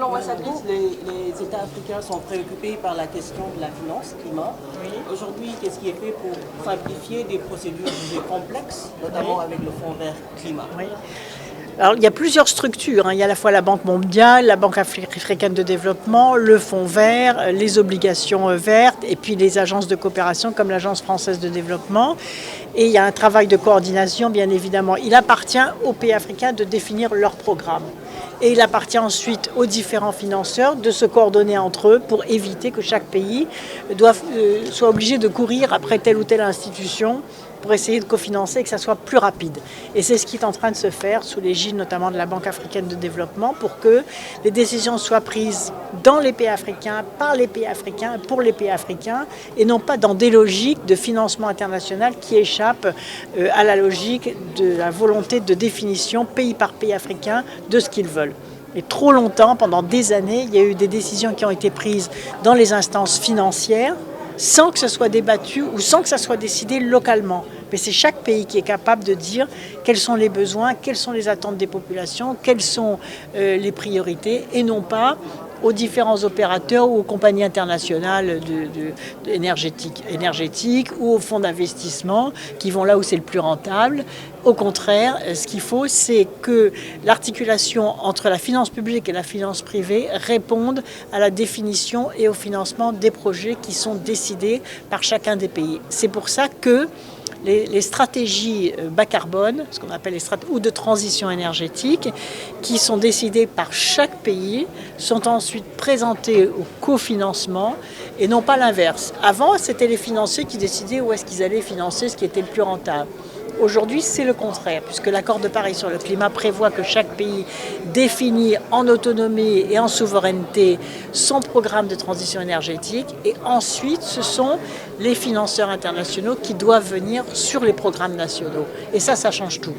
l'ambassadrice, les États africains sont préoccupés par la question de la finance, climat. Oui. Aujourd'hui, qu'est-ce qui est fait pour simplifier des procédures jugées complexes, notamment avec le Fonds vert climat? Oui. Alors, il y a plusieurs structures. Il y a à la fois la Banque mondiale, la Banque africaine de développement, le Fonds vert, les obligations vertes et puis les agences de coopération comme l'Agence française de développement. Et il y a un travail de coordination, bien évidemment. Il appartient aux pays africains de définir leur programme. Et il appartient ensuite aux différents financeurs de se coordonner entre eux pour éviter que chaque pays soit obligé de courir après telle ou telle institution pour essayer de cofinancer et que ça soit plus rapide. Et c'est ce qui est en train de se faire sous l'égide notamment de la Banque africaine de développement pour que les décisions soient prises dans les pays africains, par les pays africains, pour les pays africains, et non pas dans des logiques de financement international qui échappent à la logique de la volonté de définition pays par pays africain de ce qu'ils veulent. Et trop longtemps, pendant des années, il y a eu des décisions qui ont été prises dans les instances financières sans que ce soit débattu ou sans que ça soit décidé localement. Mais c'est chaque pays qui est capable de dire quels sont les besoins, quelles sont les attentes des populations, quelles sont les priorités, et non pas aux différents opérateurs ou aux compagnies internationales énergétiques ou aux fonds d'investissement qui vont là où c'est le plus rentable. Au contraire, ce qu'il faut, c'est que l'articulation entre la finance publique et la finance privée réponde à la définition et au financement des projets qui sont décidés par chacun des pays. C'est pour ça que les stratégies bas carbone, ce qu'on appelle les stratégies ou de transition énergétique, qui sont décidées par chaque pays, sont ensuite présentées au cofinancement et non pas l'inverse. Avant, c'était les financiers qui décidaient où est-ce qu'ils allaient financer ce qui était le plus rentable. Aujourd'hui, c'est le contraire, puisque l'accord de Paris sur le climat prévoit que chaque pays définit en autonomie et en souveraineté son programme de transition énergétique. Et ensuite, ce sont les financeurs internationaux qui doivent venir sur les programmes nationaux. Et ça change tout.